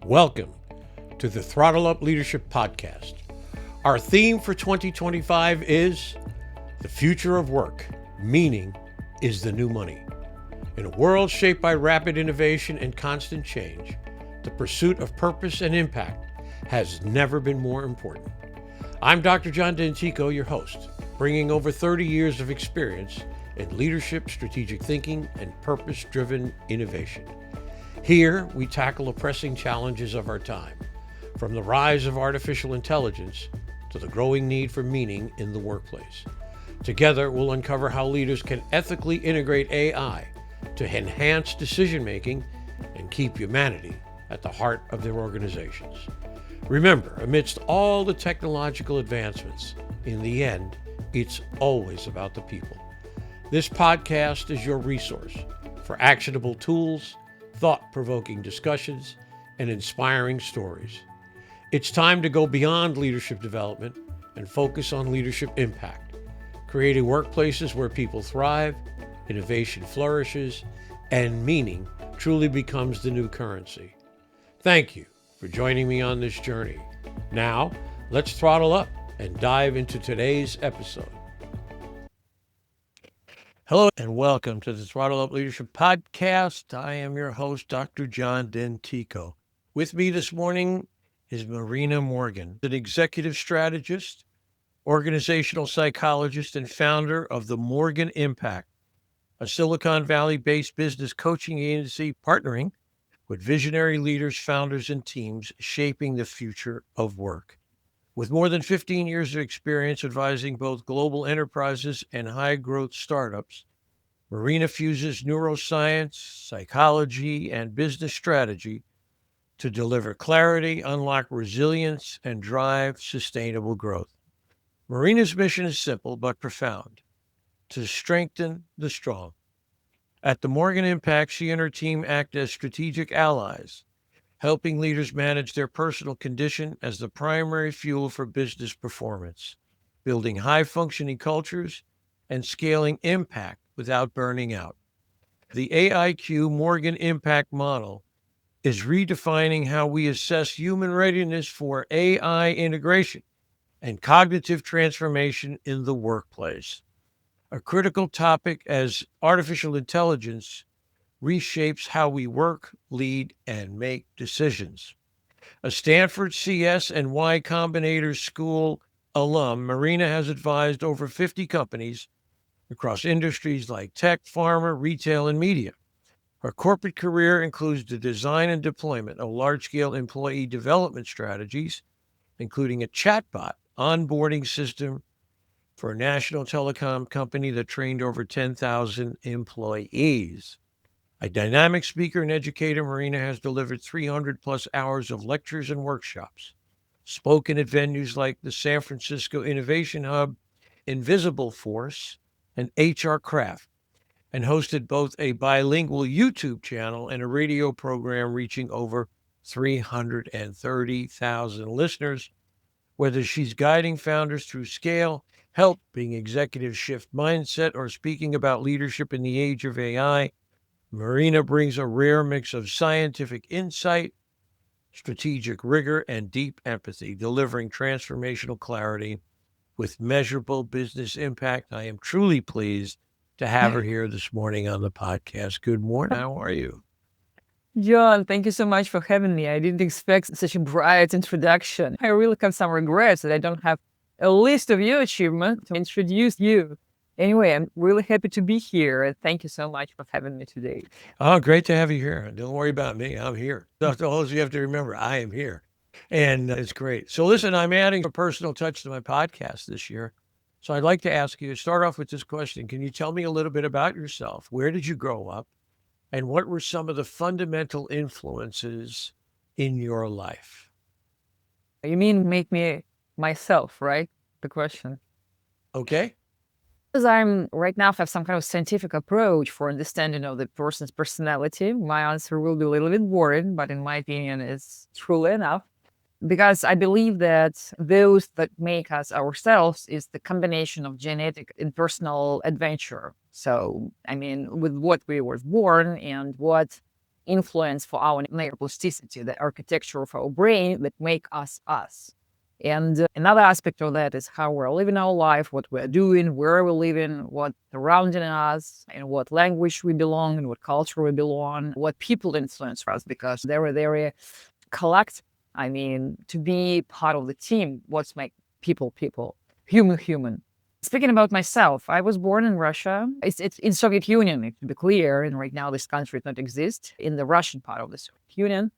Welcome to the Throttle Up Leadership Podcast. Our theme for 2025 is the future of work. Meaning is the new money. In a world shaped by rapid innovation and constant change, the pursuit of purpose and impact has never been more important. I'm Dr. John Dentico, your host, bringing over 30 years of experience in leadership, strategic thinking, and purpose-driven innovation. Here, we tackle the pressing challenges of our time, from the rise of artificial intelligence to the growing need for meaning in the workplace. Together, we'll uncover how leaders can ethically integrate AI to enhance decision-making and keep humanity at the heart of their organizations. Remember, amidst all the technological advancements, in the end, it's always about the people. This podcast is your resource for actionable tools, thought-provoking discussions, and inspiring stories. It's time to go beyond leadership development and focus on leadership impact, creating workplaces where people thrive, innovation flourishes, and meaning truly becomes the new currency. Thank you for joining me on this journey. Now, let's throttle up and dive into today's episode. Hello and welcome to the Throttle Up Leadership Podcast. I am your host, Dr. John Dentico. With me this morning is Marina Morgan, an executive strategist, organizational psychologist, and founder of the Morgan Impact, a Silicon Valley-based business coaching agency partnering with visionary leaders, founders, and teams shaping the future of work. With more than 15 years of experience advising both global enterprises and high-growth startups, Marina fuses neuroscience, psychology, and business strategy to deliver clarity, unlock resilience, and drive sustainable growth. Marina's mission is simple but profound: to strengthen the strong. At the Morgan Impact, she and her team act as strategic allies, helping leaders manage their personal condition as the primary fuel for business performance, building high-functioning cultures, and scaling impact without burning out. The AIQ Morgan Impact model is redefining how we assess human readiness for AI integration and cognitive transformation in the workplace, a critical topic as artificial intelligence reshapes how we work, lead, and make decisions. A Stanford CS and Y Combinator School alum, Marina has advised over 50 companies across industries like tech, pharma, retail, and media. Her corporate career includes the design and deployment of large-scale employee development strategies, including a chatbot onboarding system for a national telecom company that trained over 10,000 employees. A dynamic speaker and educator, Marina has delivered 300 plus hours of lectures and workshops, spoken at venues like the San Francisco Innovation Hub, Invisible Force, and HR Craft, and hosted both a bilingual YouTube channel and a radio program reaching over 330,000 listeners. Whether she's guiding founders through scale, helping executives shift mindset, or speaking about leadership in the age of AI, Marina brings a rare mix of scientific insight, strategic rigor, and deep empathy, delivering transformational clarity with measurable business impact. I am truly pleased to have her here this morning on the podcast. Good morning. How are you? John, thank you so much for having me. I didn't expect such a bright introduction. I really have some regrets that I don't have a list of your achievements to introduce you. Anyway, I'm really happy to be here, and thank you so much for having me today. Oh, great to have you here. Don't worry about me. I'm here. That's all you have to remember. I am here. And it's great. So listen, I'm adding a personal touch to my podcast this year. So I'd like to ask you to start off with this question. Can you tell me a little bit about yourself? Where did you grow up? And what were some of the fundamental influences in your life? You mean make me myself, right? The question. Okay. Because I'm right now have some kind of scientific approach for understanding of the person's personality, my answer will be a little bit boring, but in my opinion, it's truly enough. Because I believe that those that make us ourselves is the combination of genetic and personal adventure. So, I mean, with what we were born and what influence for our neuroplasticity, the architecture of our brain that make us us. And another aspect of that is how we're living our life, what we're doing, where we're living, what's surrounding us, and what language we belong, and what culture we belong, what people influence us, because they're very collect. I mean, to be part of the team, what's make people people, human. Speaking about myself, I was born in Russia. It's in Soviet Union, to be clear, and right now this country does not exist, in the Russian part of the Soviet Union,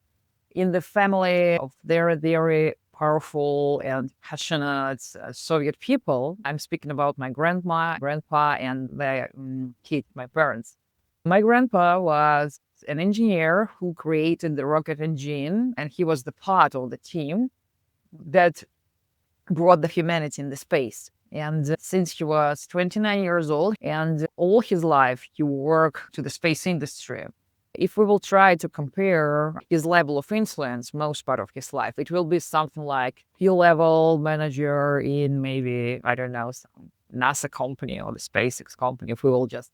in the family of very powerful and passionate Soviet people. I'm speaking about my grandma, grandpa, and their kid, my parents. My grandpa was an engineer who created the rocket engine, and he was the part of the team that brought the humanity in the space. And since he was 29 years old, and all his life he worked to the space industry. If we will try to compare his level of influence, most part of his life, it will be something like P-level manager in maybe, I don't know, some NASA company or the SpaceX company, if we will just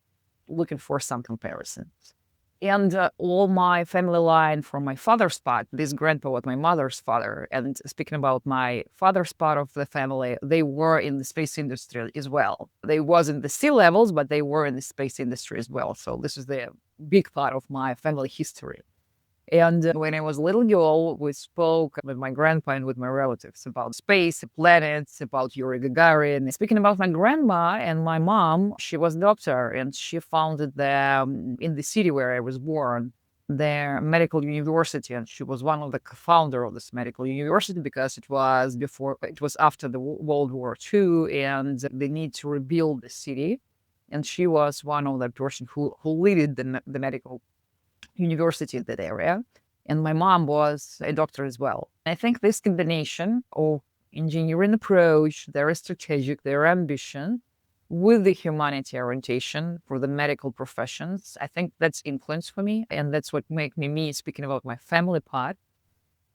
looking for some comparisons. And all my family line from my father's part, this grandpa was my mother's father. And speaking about my father's part of the family, they were in the space industry as well. They wasn't the sea levels, but they were in the space industry as well. So this is the big part of my family history. And when I was a little girl, we spoke with my grandpa and with my relatives about space, planets, about Yuri Gagarin. Speaking about my grandma and my mom, she was a doctor, and she founded in the city where I was born, the medical university, and she was one of the co-founder of this medical university because it was after the World War II, and they need to rebuild the city. And she was one of the person who led the medical university in that area. And my mom was a doctor as well. I think this combination of engineering approach, their strategic, their ambition, with the humanity orientation for the medical professions, I think that's influence for me. And that's what make me speaking about my family part.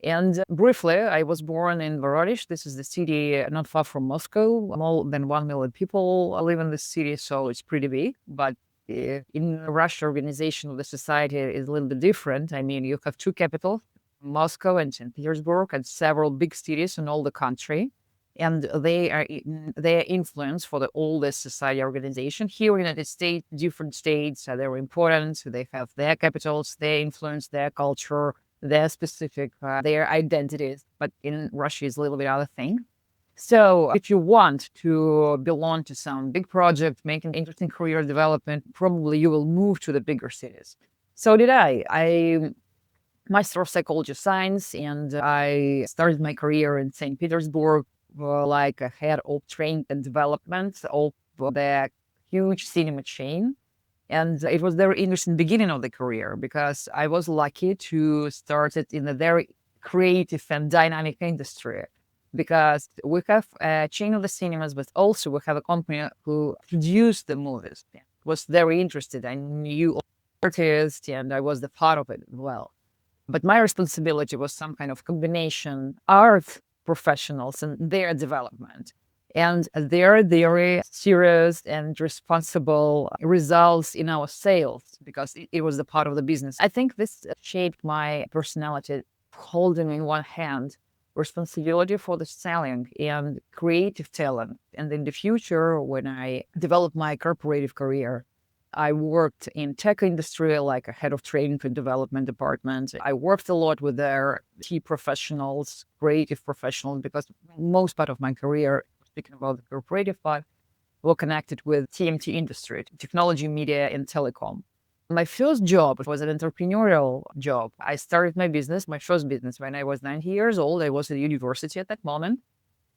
And briefly, I was born in Voronezh. This is the city not far from Moscow. More than 1 million people live in this city, so it's pretty big. But in Russia, organization of the society is a little bit different. I mean, you have two capitals, Moscow and St. Petersburg, and several big cities in all the country. And they are influence for all the society organization. Here in the United States, different states are very important. They have their capitals, their influence, their culture, their specific, their identities. But in Russia, it's a little bit other thing. So if you want to belong to some big project, make an interesting career development, probably you will move to the bigger cities. So did I. I master of psychology science, and I started my career in St. Petersburg, like a head of training and development of the huge cinema chain. And it was very interesting beginning of the career because I was lucky to start it in a very creative and dynamic industry, because we have a chain of the cinemas, but also we have a company who produced the movies. It was very interested. I knew artists and I was the part of it as well. But my responsibility was some kind of combination art professionals and their development. And they're very serious and responsible results in our sales because it was a part of the business. I think this shaped my personality, holding in one hand responsibility for the selling and creative talent. And in the future, when I developed my corporative career, I worked in tech industry, like a head of training and development department. I worked a lot with their key professionals, creative professionals, because most part of my career, speaking about the corporative part, were connected with TMT industry, technology, media, and telecom. My first job was an entrepreneurial job. I started my first business, when I was 90 years old. I was at university at that moment.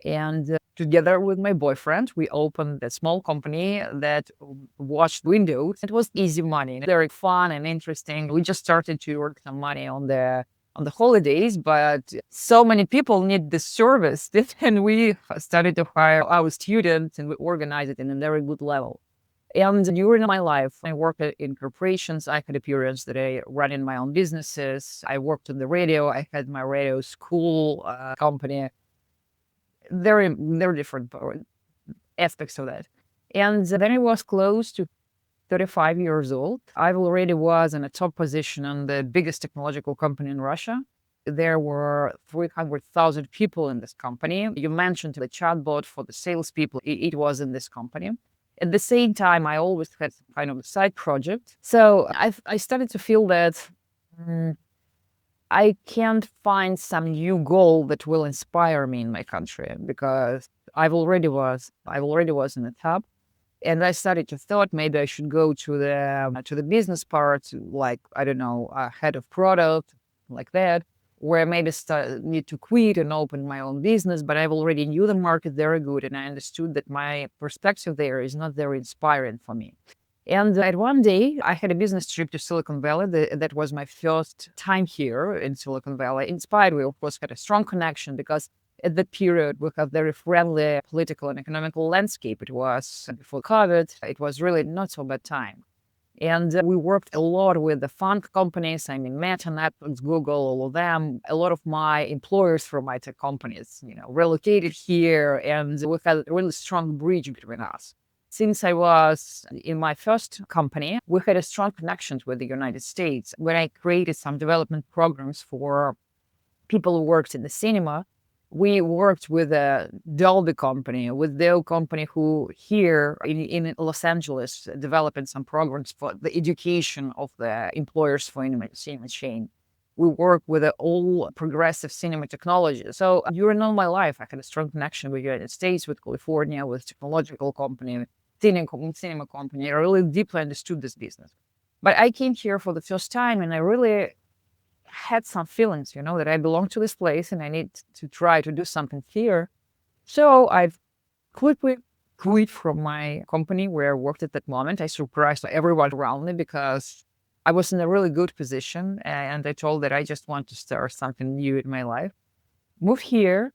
And together with my boyfriend, we opened a small company that washed windows. It was easy money, very fun and interesting. We just started to earn some money on the holidays, but so many people need this service, and we started to hire our students, and we organized it in a very good level. And during my life, I worked in corporations. I had a period that I ran in my own businesses. I worked on the radio. I had my radio school company. Very different aspects of that. And then I was close to 35 years old. I already was in a top position in the biggest technological company in Russia. There were 300,000 people in this company. You mentioned the chatbot for the salespeople. It was in this company. At the same time, I always had some kind of a side project. So I started to feel that I can't find some new goal that will inspire me in my country because I already was in the top. And I started to thought maybe I should go to the business part, like I don't know, head of product, like that, where maybe need to quit and open my own business. But I already knew the market very good, and I understood that my perspective there is not very inspiring for me. And at one day, I had a business trip to Silicon Valley. That was my first time here in Silicon Valley. Inspired, we of course had a strong connection because at that period we have very friendly political and economical landscape. It was before COVID. It was really not so bad time. And we worked a lot with the fund companies. I mean, Meta, Netflix, Google, all of them. A lot of my employers from my tech companies, relocated here, and we had a really strong bridge between us. Since I was in my first company, we had a strong connection with the United States. When I created some development programs for people who worked in the cinema, we worked with a Dolby company, with Dell company who here in Los Angeles developing some programs for the education of the employers for cinema chain. We work with all progressive cinema technology. So during all my life, I had a strong connection with the United States, with California, with technological company, cinema company. I really deeply understood this business. But I came here for the first time and I really had some feelings, that I belong to this place and I need to try to do something here. So I've quickly quit from my company where I worked at that moment. I surprised everyone around me because I was in a really good position and I told that I just want to start something new in my life. Moved here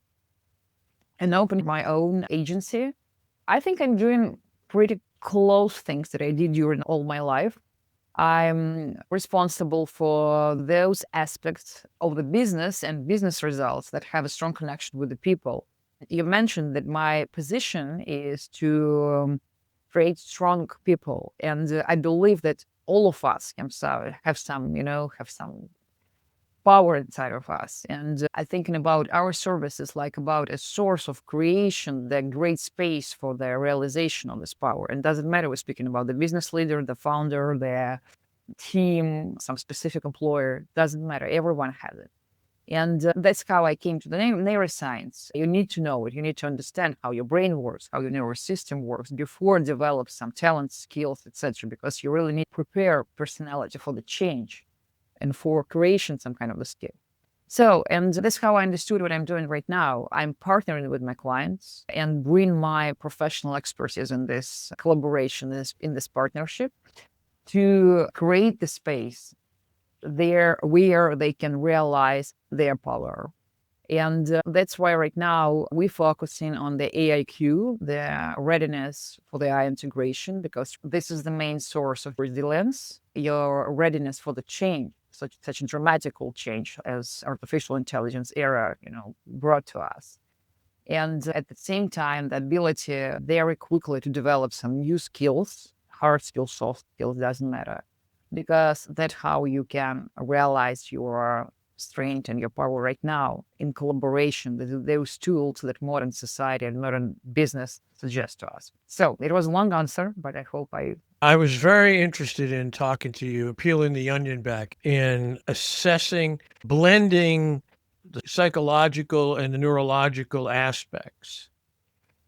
and opened my own agency. I think I'm doing pretty close things that I did during all my life. I'm responsible for those aspects of the business and business results that have a strong connection with the people. You mentioned that my position is to create strong people, and I believe that all of us have some power inside of us. And I thinking about our services like about a source of creation, the great space for the realization of this power. And doesn't matter we're speaking about the business leader, the founder, the team, some specific employer, doesn't matter. Everyone has it. And that's how I came to the neuroscience. You need to know it. You need to understand how your brain works, how your nervous system works before develop some talents, skills, etc. Because you really need to prepare personality for the change and for creation some kind of a skill. So, and that's how I understood what I'm doing right now. I'm partnering with my clients and bring my professional expertise in this collaboration, in this partnership, to create the space there where they can realize their power. And that's why right now we're focusing on the AIQ, the readiness for the AI integration, because this is the main source of resilience, your readiness for the change, such a dramatical change as artificial intelligence era, brought to us. And at the same time, the ability very quickly to develop some new skills, hard skills, soft skills, doesn't matter, because that's how you can realize your strength and your power right now in collaboration with those tools that modern society and modern business suggest to us. So it was a long answer, but I hope I was very interested in talking to you, peeling the onion back, in assessing, blending the psychological and the neurological aspects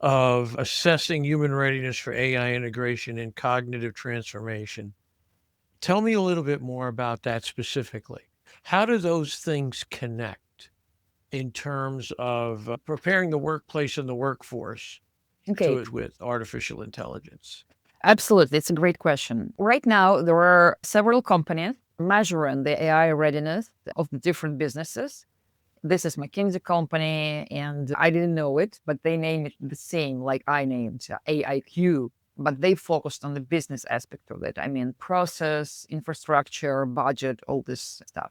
of assessing human readiness for AI integration and cognitive transformation. Tell me a little bit more about that specifically. How do those things connect in terms of preparing the workplace and the workforce okay. with artificial intelligence? Absolutely. It's a great question. Right now, there are several companies measuring the AI readiness of the different businesses. This is McKinsey company, and I didn't know it, but they named it the same like I named AIQ, but they focused on the business aspect of it. I mean, process, infrastructure, budget, all this stuff.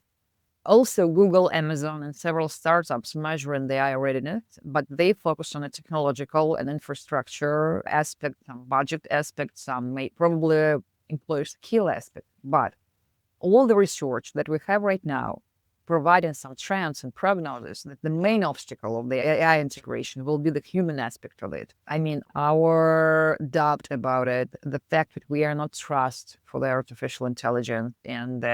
Also, Google, Amazon, and several startups measuring the AI readiness, but they focus on the technological and infrastructure aspect, some budget aspects, some may probably employer skill aspect. But all the research that we have right now providing some trends and prognosis that the main obstacle of the AI integration will be the human aspect of it. I mean, our doubt about it, the fact that we are not trust for the artificial intelligence, and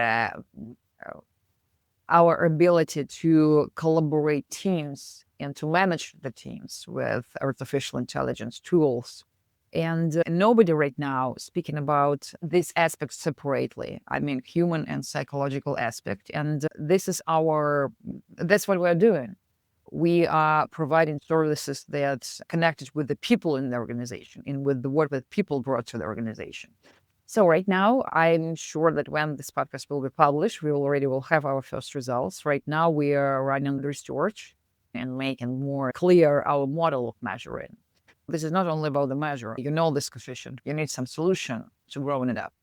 our ability to collaborate teams and to manage the teams with artificial intelligence tools. And nobody right now speaking about these aspects separately. I mean, human and psychological aspect. And that's what we're doing. We are providing services that's connected with the people in the organization and with the work that people brought to the organization. So right now, I'm sure that when this podcast will be published, we already will have our first results. Right now, we are running the research and making more clear our model of measuring. This is not only about the measure. You know this coefficient. You need some solution to growing it up.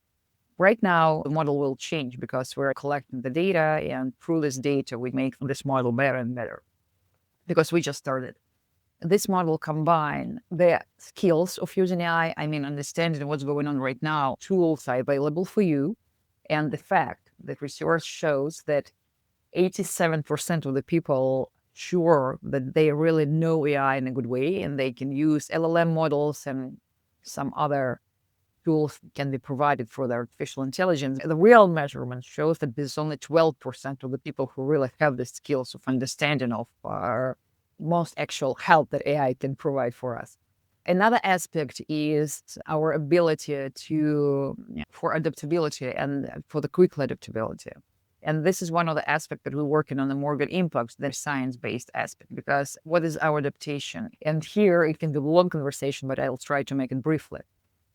Right now, the model will change because we're collecting the data, and through this data, we make this model better and better because we just started. This model combine the skills of using AI, I mean, understanding what's going on right now, tools are available for you, and the fact that research shows that 87% of the people sure that they really know AI in a good way and they can use LLM models and some other tools can be provided for the artificial intelligence. The real measurement shows that there's only 12% of the people who really have the skills of understanding of our most actual help that AI can provide for us. Another aspect is our ability for adaptability and for the quick adaptability. And this is one of the aspects that we're working on the more good impacts, the science-based aspect, because what is our adaptation? And here it can be a long conversation, but I'll try to make it briefly.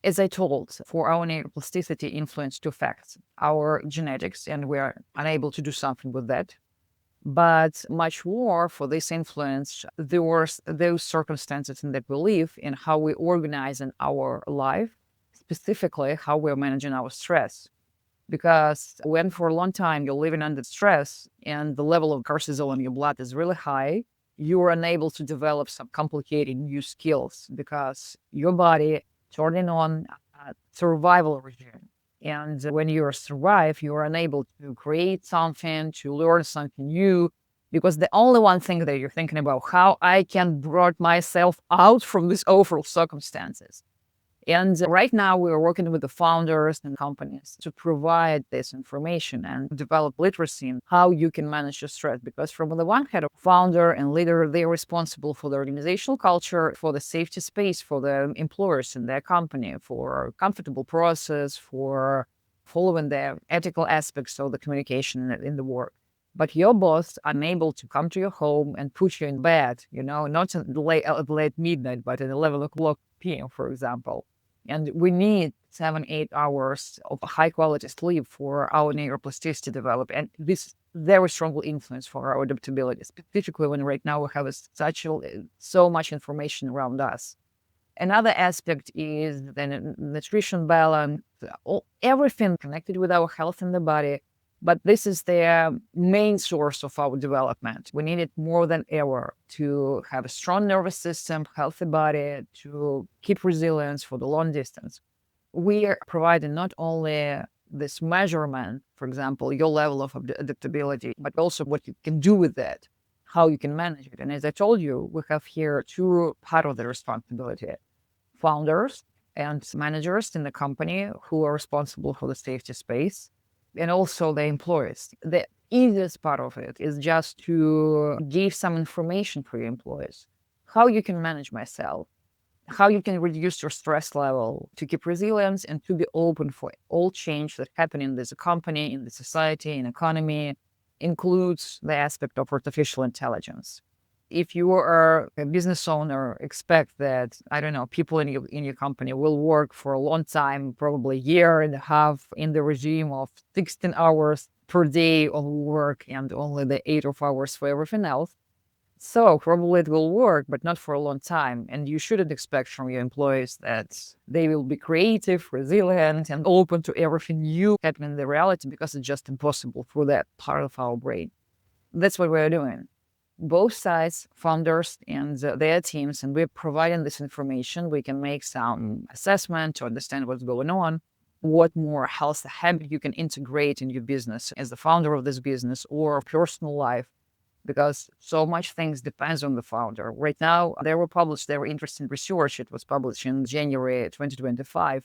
As I told, for our neuroplasticity influence two facts, our genetics, and we're unable to do something with that. But much more for this influence, there were those circumstances in that we live and how we organize in our life, specifically how we're managing our stress. Because when for a long time you're living under stress and the level of cortisol in your blood is really high, you're unable to develop some complicated new skills because your body turning on a survival regime. And when you survive, you're unable to create something, to learn something new, because the only one thing that you're thinking about how I can brought myself out from these awful circumstances. And right now, we're working with the founders and companies to provide this information and develop literacy in how you can manage your stress. Because from the one hand, a founder and leader, they're responsible for the organizational culture, for the safety space, for the employers in their company, for comfortable process, for following the ethical aspects of the communication in the work. But your boss unable to come to your home and put you in bed, not at late midnight, but at 11 o'clock p.m., for example. And we need 7-8 hours of high quality sleep for our neuroplasticity to develop. And this very strongly influence for our adaptability, specifically when right now we have so much information around us. Another aspect is the nutrition balance, everything connected with our health in the body. But this is the main source of our development. We need it more than ever to have a strong nervous system, healthy body, to keep resilience for the long distance. We are providing not only this measurement, for example, your level of adaptability, but also what you can do with it, how you can manage it. And as I told you, we have here two part of the responsibility: founders and managers in the company who are responsible for the safety space, and also the employees. The easiest part of it is just to give some information for your employees, how you can manage myself, how you can reduce your stress level to keep resilience and to be open for all change that happen in this company, in the society, in economy, includes the aspect of artificial intelligence. If you are a business owner, expect that, people in your company will work for a long time, probably a year and a half, in the regime of 16 hours per day of work and only the 8 hours for everything else. So probably it will work, but not for a long time. And you shouldn't expect from your employees that they will be creative, resilient, and open to everything new happening in the reality, because it's just impossible for that part of our brain. That's what we're doing. Both sides, founders and their teams, and we're providing this information. We can make some assessment to understand what's going on. what more health habit you can integrate in your business as the founder of this business or personal life, because so much things depends on the founder. Right now, there were interesting research. It was published in January 2025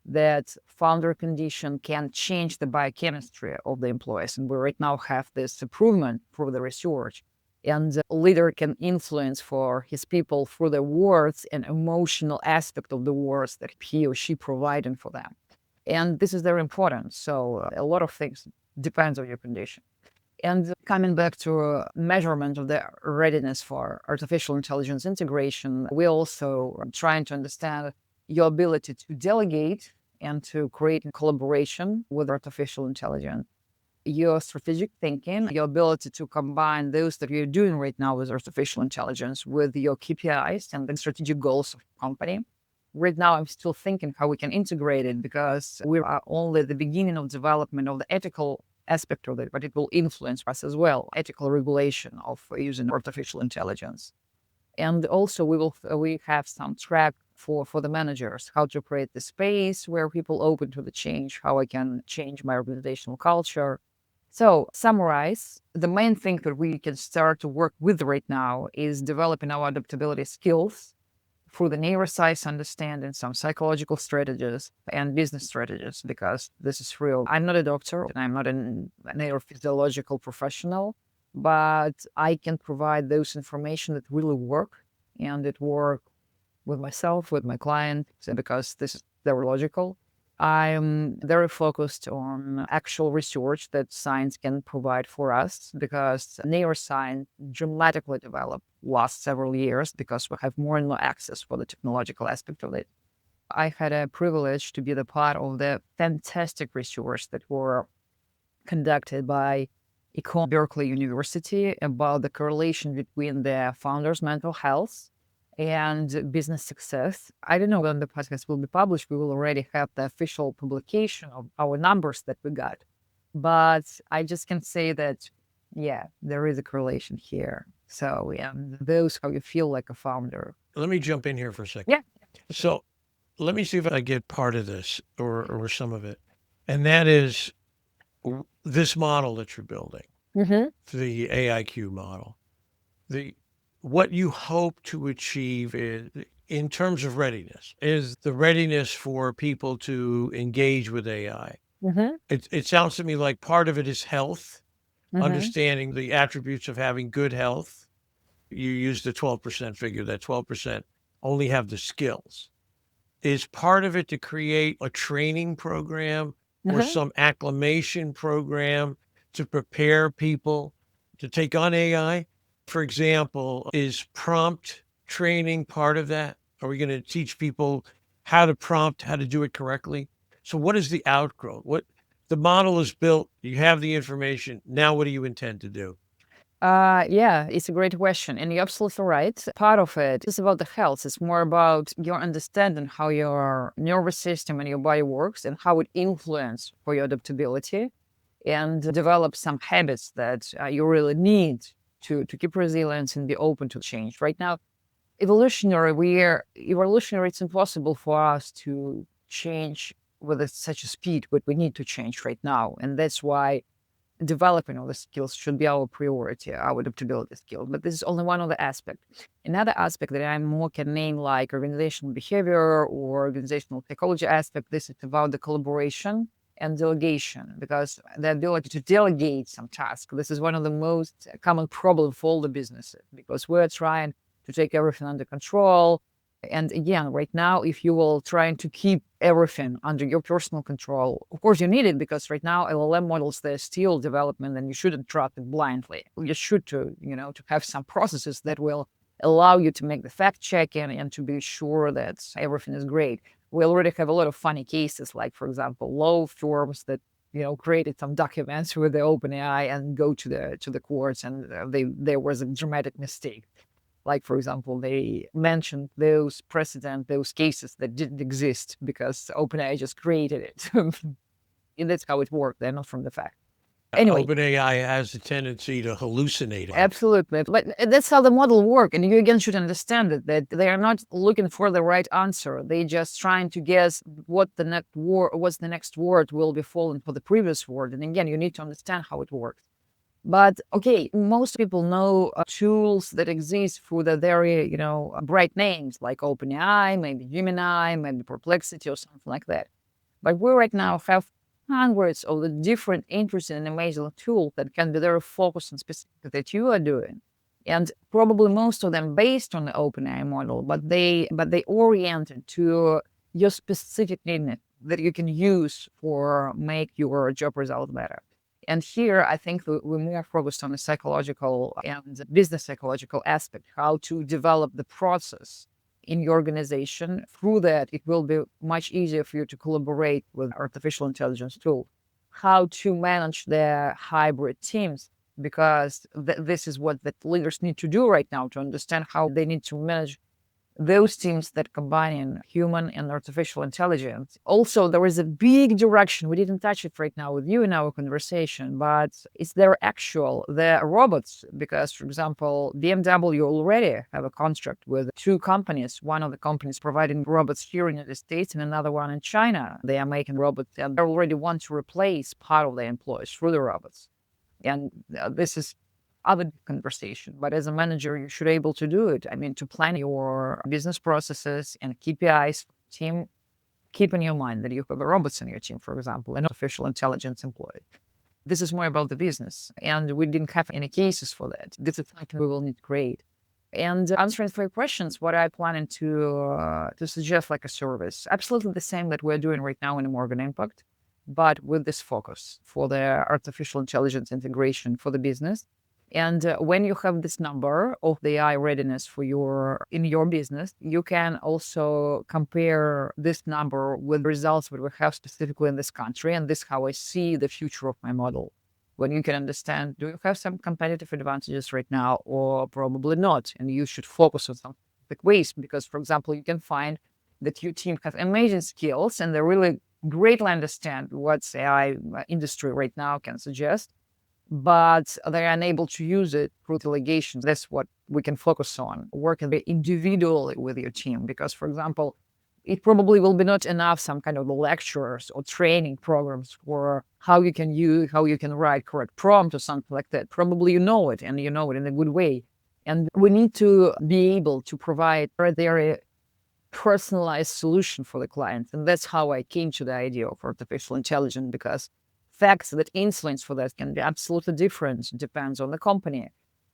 that founder condition can change the biochemistry of the employees. And we right now have this improvement through the research. And the leader can influence for his people through the words and emotional aspect of the words that he or she providing for them. And this is very important. So a lot of things depends on your condition. And coming back to measurement of the readiness for artificial intelligence integration, we're also trying to understand your ability to delegate and to create collaboration with artificial intelligence, your strategic thinking, your ability to combine those that you're doing right now with artificial intelligence with your KPIs and the strategic goals of the company. Right now, I'm still thinking how we can integrate it because we are only at the beginning of development of the ethical aspect of it, but it will influence us as well, ethical regulation of using artificial intelligence. And also we have some track for the managers, how to create the space where people open to the change, how I can change my organizational culture. So summarize, the main thing that we can start to work with right now is developing our adaptability skills through the neuroscience understanding, some psychological strategies and business strategies, because this is real. I'm not a doctor and I'm not a neurophysiological professional, but I can provide those information that really work and it work with myself, with my client, because this is neurological. I'm very focused on actual research that science can provide for us because neuroscience dramatically developed last several years because we have more and more access for the technological aspect of it. I had a privilege to be the part of the fantastic research that were conducted by Berkeley University about the correlation between the founder's mental health and business success. I don't know when the podcast will be published. We will already have the official publication of our numbers that we got. But I just can say that, yeah, there is a correlation here. So, yeah, those how you feel like a founder. Let me jump in here for a second. Yeah. So let me see if I get part of this or some of it. And that is this model that you're building, the AIQ model. The what you hope to achieve is in terms of readiness is the readiness for people to engage with AI. It sounds to me like part of it is health, understanding the attributes of having good health. You use the 12% figure, that 12% only have the skills. Is part of it to create a training program or some acclimation program to prepare people to take on AI? For example, is prompt training part of that? Are we going to teach people how to prompt, how to do it correctly? So what is the outgrowth? What the model is built, you have the information. Now what do you intend to do? Yeah, it's a great question. And you're absolutely right. Part of it is about the health. It's more about your understanding how your nervous system and your body works and how it influences for your adaptability and develop some habits that you really need to keep resilience and be open to change. Right now, evolutionary, it's impossible for us to change with such a speed, but we need to change right now. And that's why developing all the skills should be our priority, our adaptability skills. But this is only one of the aspects. Another aspect that I more can name like organizational behavior or organizational psychology aspect, this is about the collaboration and delegation, because the ability to delegate some tasks, this is one of the most common problems for all the businesses, because we're trying to take everything under control. And again, right now, if you will trying to keep everything under your personal control, of course you need it because right now LLM models, they're still development and you shouldn't trust it blindly. You should to have some processes that will allow you to make the fact checking and to be sure that everything is great. We already have a lot of funny cases, like for example, law firms that created some documents with the OpenAI and go to the courts, and there was a dramatic mistake. Like, for example, they mentioned those cases that didn't exist because OpenAI just created it. And that's how it worked. They're not from the fact. Anyway, OpenAI has a tendency to hallucinate. absolutely. But that's how the model works. And you again should understand it, that they are not looking for the right answer. They just trying to guess what's the next word will be falling for the previous word. And again, you need to understand how it works. But okay, most people know tools that exist through the very, bright names like OpenAI, maybe Gemini, maybe Perplexity or something like that. But we right now have hundreds of the different interesting and amazing tools that can be very focused on specific that you are doing. And probably most of them based on the OpenAI model, but they oriented to your specific need that you can use for make your job result better. And here, I think we're more focused on the psychological and business psychological aspect, how to develop the process in your organization. Through that, it will be much easier for you to collaborate with artificial intelligence tool. How to manage the hybrid teams, because this is what the leaders need to do right now to understand how they need to manage those teams that combine human and artificial intelligence. Also, there is a big direction. We didn't touch it right now with you in our conversation, but it's the robots. Because, for example, BMW already have a contract with two companies. One of the companies providing robots here in the United States and another one in China. They are making robots and they already want to replace part of their employees through the robots. And this is other conversation. But as a manager, you should be able to do it. I mean, to plan your business processes and KPIs team. Keep in your mind that you have robots in your team, for example, an artificial intelligence employee. This is more about the business. And we didn't have any cases for that. This is something we will need to create. And answering for your questions, what I planning to suggest like a service, absolutely the same that we're doing right now in Morgan Impact, but with this focus for the artificial intelligence integration for the business. And when you have this number of the AI readiness in your business, you can also compare this number with results that we have specifically in this country. And this is how I see the future of my model. When you can understand, do you have some competitive advantages right now or probably not? And you should focus on some specific ways because, for example, you can find that your team has amazing skills and they really greatly understand what AI industry right now can suggest, but they're unable to use it through delegations. That's what we can focus on, working individually with your team. Because, for example, it probably will be not enough some kind of lectures or training programs for how you can write correct prompt or something like that. Probably you know it, and you know it in a good way. And we need to be able to provide a very personalized solution for the client. And that's how I came to the idea of artificial intelligence, because facts that influence for that can be absolutely different, depends on the company.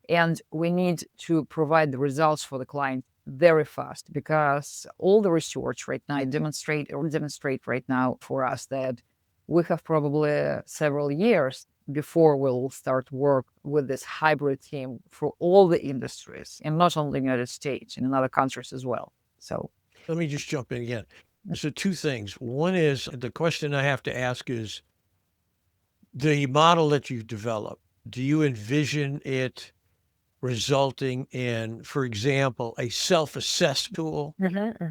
And we need to provide the results for the client very fast, because all the research right now demonstrate right now for us that we have probably several years before we'll start work with this hybrid team for all the industries, and not only in the United States, in other countries as well. So Let me just jump in again. So two things. One is the question I have to ask is the model that you've developed, do you envision it resulting in, for example, a self-assessment tool?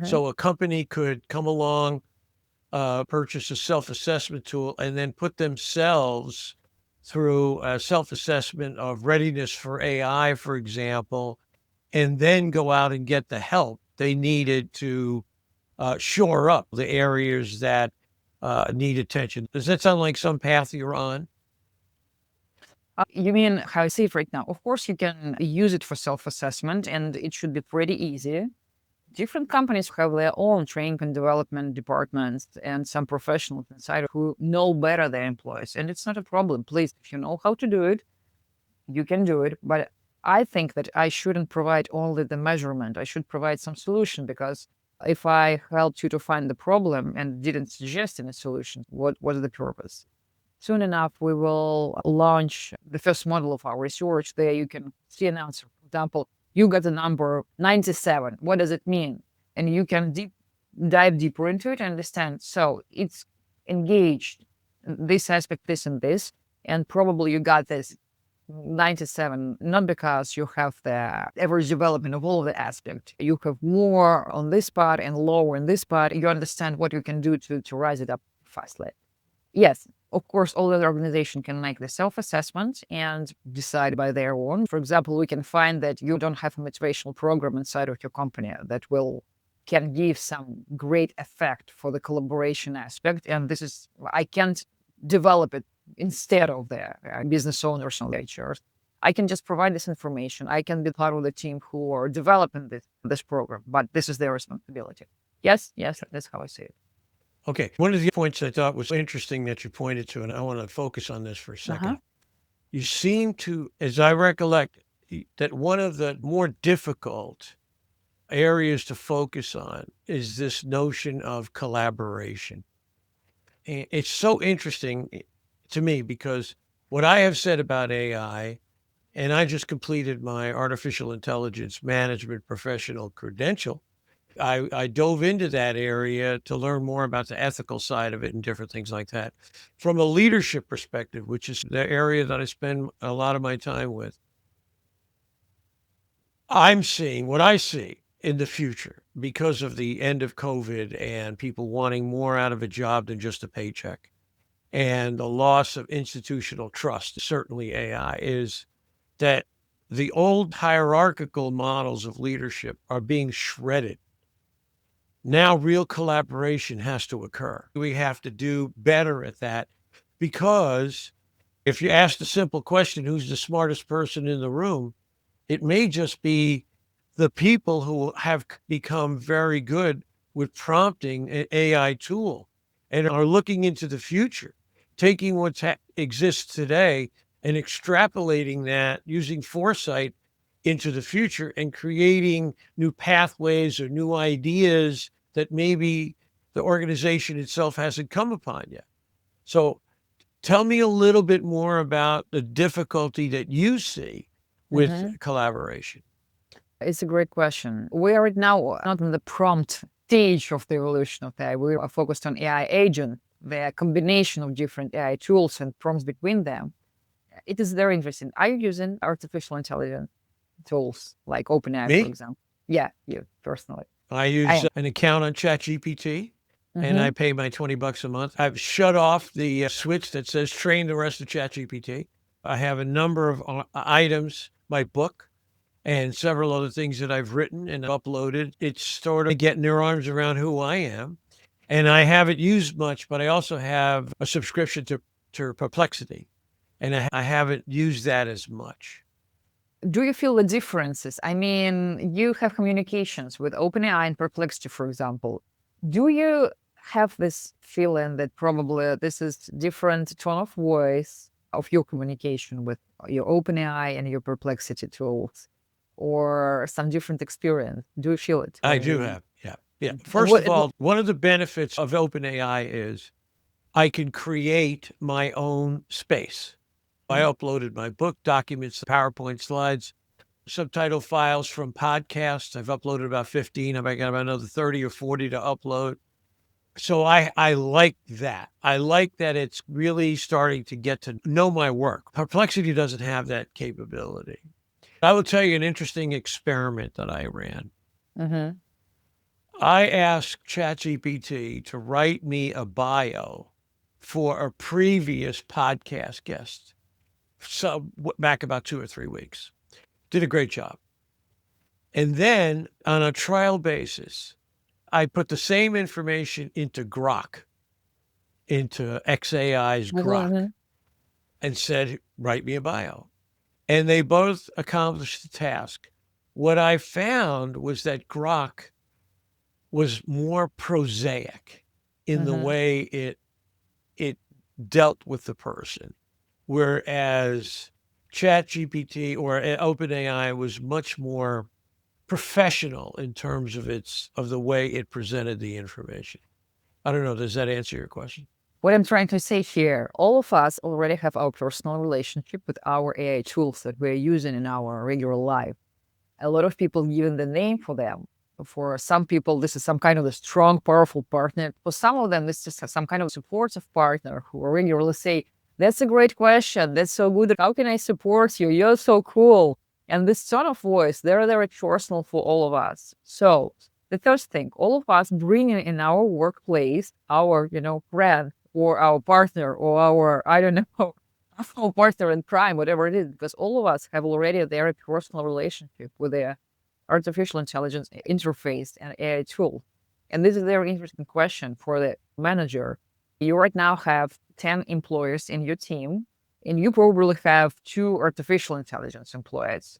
So a company could come along, purchase a self-assessment tool, and then put themselves through a self-assessment of readiness for AI, for example, and then go out and get the help they needed to shore up the areas that need attention. Does that sound like some path you're on? You mean how I see it right now? Of course, you can use it for self-assessment, and it should be pretty easy. Different companies have their own training and development departments and some professionals inside who know better their employees. And it's not a problem. Please, if you know how to do it, you can do it. But I think that I shouldn't provide only the measurement. I should provide some solution, because if I helped you to find the problem and didn't suggest any solution, what was the purpose? Soon enough, we will launch the first model of our research. There you can see an answer. For example, you got the number 97. What does it mean? And you can dive deeper into it and understand. So it's engaged in this aspect, this and this. And probably you got this 97, not because you have the average development of all of the aspects. You have more on this part and lower in this part. You understand what you can do to rise it up fastly. Yes, Of course, all other organization can make the self-assessment and decide by their own. For example, we can find that you don't have a motivational program inside of your company that can give some great effect for the collaboration aspect. And I can't develop it instead of the business owners and HRs. I can just provide this information. I can be part of the team who are developing this program, but this is their responsibility. Yes, that's how I see it. Okay. One of the points I thought was interesting that you pointed to, and I want to focus on this for a second. You seem to, as I recollect, that one of the more difficult areas to focus on is this notion of collaboration. And it's so interesting to me because what I have said about AI, and I just completed my artificial intelligence management professional credential. I dove into that area to learn more about the ethical side of it and different things like that. From a leadership perspective, which is the area that I spend a lot of my time with, I'm seeing what I see in the future because of the end of COVID and people wanting more out of a job than just a paycheck and the loss of institutional trust, certainly AI, is that the old hierarchical models of leadership are being shredded. Now, real collaboration has to occur. We have to do better at that because if you ask the simple question, who's the smartest person in the room? It may just be the people who have become very good with prompting an AI tool and are looking into the future, taking what exists today and extrapolating that using foresight into the future and creating new pathways or new ideas that maybe the organization itself hasn't come upon yet. So tell me a little bit more about the difficulty that you see with collaboration. It's a great question. We are right now not in the prompt stage of the evolution of AI. We are focused on AI agent, the combination of different AI tools and prompts between them. It is very interesting. Are you using artificial intelligence tools like OpenAI, for Me? example? Yeah, you personally. I I use am. an account on ChatGPT and I pay my 20 bucks a month. I've shut off the switch that says train the rest of ChatGPT. I have a number of items, my book, and several other things that I've written and uploaded. It's sort of getting their arms around who I am. And I haven't used much, but I also have a subscription to Perplexity. And I haven't used that as much. Do you feel the differences? I mean, you have communications with OpenAI and Perplexity, for example. Do you have this feeling that probably this is different tone of voice of your communication with your OpenAI and your Perplexity tools, or some different experience? Do you feel it I when do you? have. Yeah. Yeah. And First of all, one of the benefits of OpenAI is I can create my own space. I uploaded my book documents, PowerPoint slides, subtitle files from podcasts. I've uploaded about 15. I've got about another 30 or 40 to upload. So I like that. I like that it's really starting to get to know my work. Perplexity doesn't have that capability. I will tell you an interesting experiment that I ran. Mhm. I asked ChatGPT to write me a bio for a previous podcast guest. So back about 2 or 3 weeks. Did a great job. And then on a trial basis, I put the same information into Grok, into XAI's Grok, and said, write me a bio. And they both accomplished the task. What I found was that Grok was more prosaic in the way it dealt with the person, whereas ChatGPT or OpenAI was much more professional in terms of the way it presented the information. I don't know. Does that answer your question? What I'm trying to say here, all of us already have our personal relationship with our AI tools that we're using in our regular life. A lot of people given the name for them. For some people, this is some kind of a strong, powerful partner. For some of them, this is just some kind of supportive partner who regularly say, that's a great question. That's so good. How can I support you? You're so cool. And this tone of voice, they're very personal for all of us. So the first thing, all of us bringing in our workplace, our, friend, or our partner or our, I don't know, our partner in crime, whatever it is, because all of us have already their personal relationship with the artificial intelligence interface and AI tool. And this is a very interesting question for the manager. You right now have 10 employees in your team, and you probably have 2 artificial intelligence employees.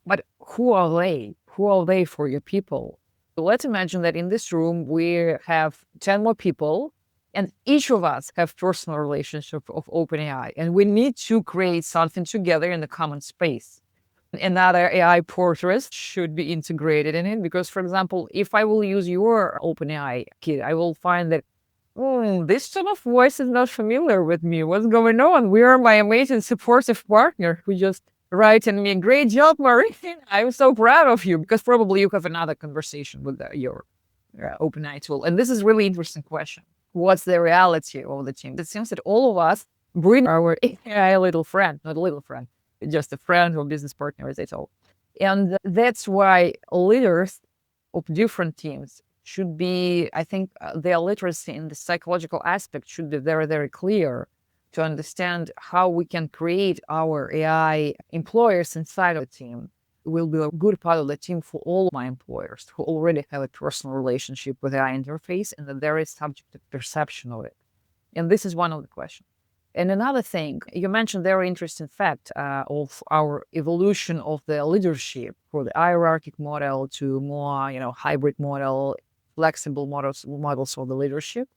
But who are they? Who are they for your people? So let's imagine that in this room we have 10 more people, and each of us have personal relationship of OpenAI, and we need to create something together in the common space. Another AI portrait should be integrated in it because, for example, if I will use your OpenAI kit, I will find that this tone of voice is not familiar with me. What's going on? We are my amazing supportive partner who just writing me, great job, Marina. I'm so proud of you because probably you have another conversation with your OpenAI tool. And this is really interesting question. What's the reality of the team? It seems that all of us bring our AI little friend, not a little friend, just a friend or business partner, as I told. And that's why leaders of different teams should be, I think, their literacy in the psychological aspect should be very, very clear to understand how we can create our AI employers inside of the team. It will be a good part of the team for all my employers who already have a personal relationship with AI interface and that there is subjective perception of it. And this is one of the questions. And another thing, you mentioned very interesting fact of our evolution of the leadership for the hierarchical model to more, hybrid model, flexible models of the leadership.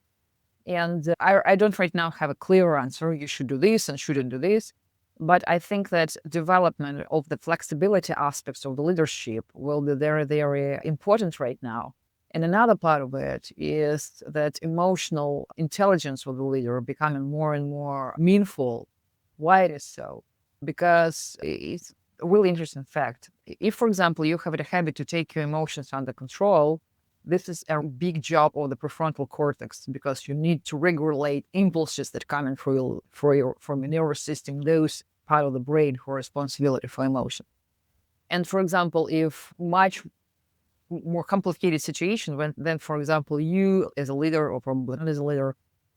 And I don't right now have a clear answer. You should do this and shouldn't do this. But I think that development of the flexibility aspects of the leadership will be very, very important right now. And another part of it is that emotional intelligence of the leader becoming more and more meaningful. Why it is so? Because it's a really interesting fact. If, for example, you have the habit to take your emotions under control, this is a big job of the prefrontal cortex because you need to regulate impulses that come in from your nervous system, those part of the brain who are responsibility for emotion. And for example, if much more complicated situation when then, for example, you as a leader or probably not as a leader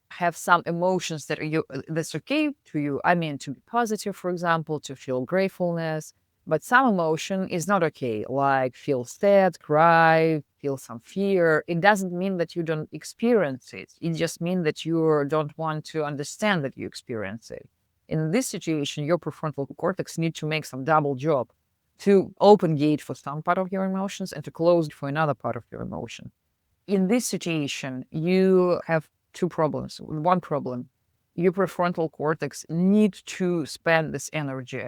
have some emotions that's okay to you. I mean, to be positive, for example, to feel gratefulness, but some emotion is not okay, like feel sad, cry, feel some fear. It doesn't mean that you don't experience it. It just means that you don't want to understand that you experience it. In this situation, your prefrontal cortex needs to make some double job to open gate for some part of your emotions and to close for another part of your emotion. In this situation, you have 2 problems. One problem, your prefrontal cortex needs to spend this energy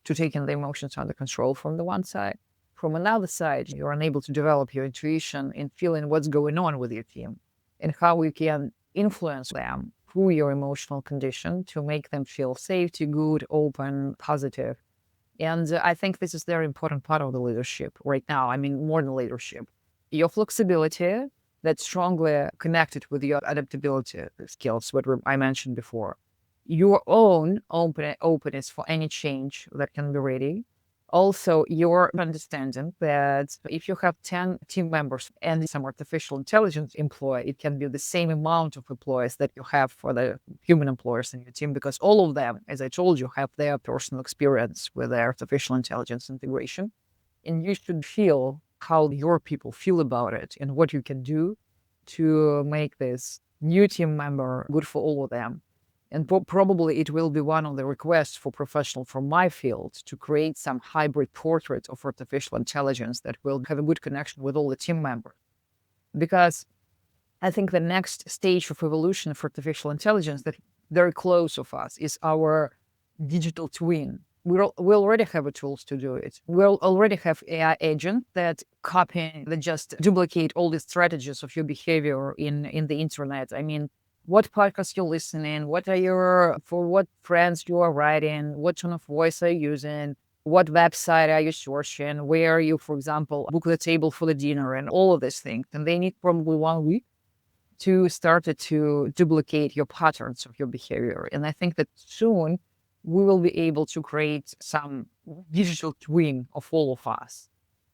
to taking the emotions under control from the one side. From another side, you're unable to develop your intuition in feeling what's going on with your team and how you can influence them through your emotional condition to make them feel safety, good, open, positive. And I think this is a very important part of the leadership right now. I mean, more than leadership. Your flexibility that's strongly connected with your adaptability skills, what I mentioned before. Your own openness for any change that can be ready. Also, your understanding that if you have 10 team members and some artificial intelligence employee, it can be the same amount of employees that you have for the human employers in your team, because all of them, as I told you, have their personal experience with the artificial intelligence integration. And you should feel how your people feel about it and what you can do to make this new team member good for all of them. And probably it will be one of the requests for professionals from my field to create some hybrid portrait of artificial intelligence that will have a good connection with all the team members. Because I think the next stage of evolution of artificial intelligence that very close of us is our digital twin. We already have the tools to do it. We already have AI agent that just duplicate all the strategies of your behavior in the internet. I mean, what podcast you're listening, for what friends you are writing, what tone of voice are you using, what website are you searching, where you, for example, book the table for the dinner and all of these things. And they need probably 1 week to start to duplicate your patterns of your behavior. And I think that soon we will be able to create some digital twin of all of us.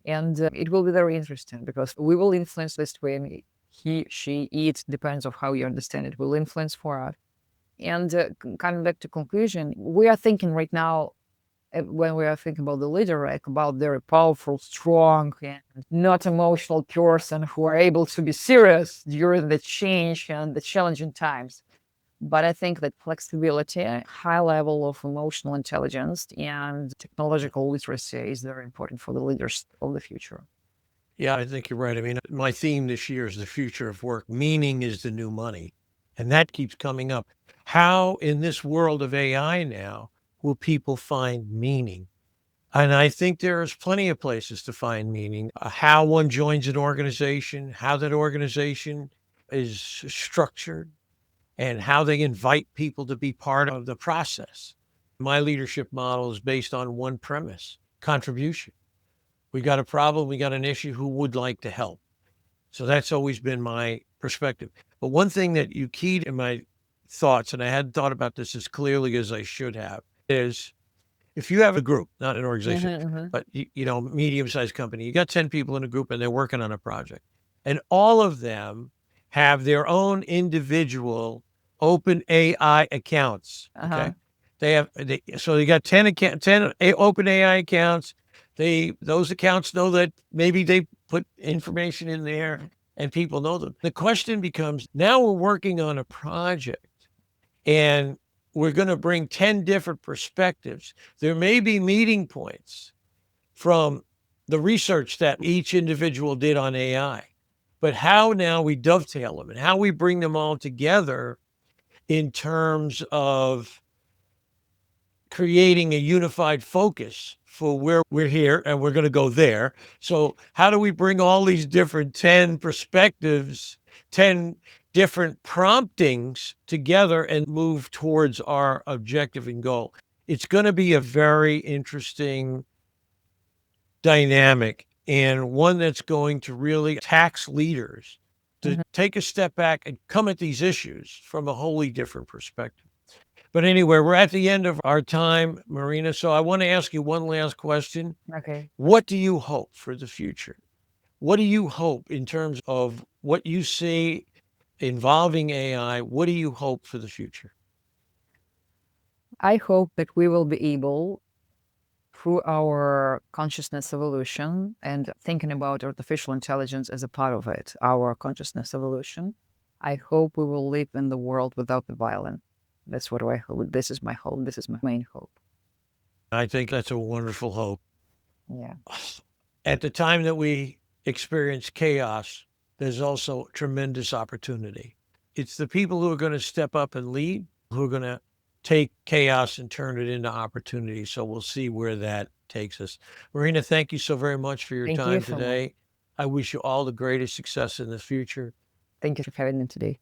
And it will be very interesting because we will influence this twin. he, she, it, depends on how you understand it, will influence for us. And coming back to conclusion, we are thinking right now, when we are thinking about the leader, like about very powerful, strong, and not emotional person who are able to be serious during the change and the challenging times. But I think that flexibility, high level of emotional intelligence, and technological literacy is very important for the leaders of the future. Yeah, I think you're right. I mean, my theme this year is the future of work. Meaning is the new money. And that keeps coming up. How in this world of AI now will people find meaning? And I think there's plenty of places to find meaning. How one joins an organization, how that organization is structured, and how they invite people to be part of the process. My leadership model is based on one premise: contribution. We got a problem, we got an issue, who would like to help? So that's always been my perspective. But one thing that you keyed in my thoughts, and I hadn't thought about this as clearly as I should have, is if you have a group, not an organization, but medium-sized company, you got 10 people in a group and they're working on a project, and all of them have their own individual open AI accounts. Okay. So you got 10 open AI accounts. Those accounts know that maybe they put information in there and people know them. The question becomes, now we're working on a project and we're going to bring 10 different perspectives. There may be meeting points from the research that each individual did on AI, but how now we dovetail them and how we bring them all together in terms of creating a unified focus for where we're here and we're going to go there. So how do we bring all these different 10 perspectives, 10 different promptings together and move towards our objective and goal? It's going to be a very interesting dynamic, and one that's going to really tax leaders to take a step back and come at these issues from a wholly different perspective. But anyway, we're at the end of our time, Marina. So I want to ask you one last question. Okay. What do you hope for the future? What do you hope in terms of what you see involving AI? What do you hope for the future? I hope that we will be able, through our consciousness evolution and thinking about artificial intelligence as a part of it, our consciousness evolution, I hope we will live in the world without the violence. That's what I hope. This is my hope. This is my main hope. I think that's a wonderful hope. Yeah. At the time that we experience chaos, there's also tremendous opportunity. It's the people who are going to step up and lead who are going to take chaos and turn it into opportunity. So we'll see where that takes us. Marina, thank you so very much for your Thank you time so much. today. I wish you all the greatest success in the future. Thank you for having me today.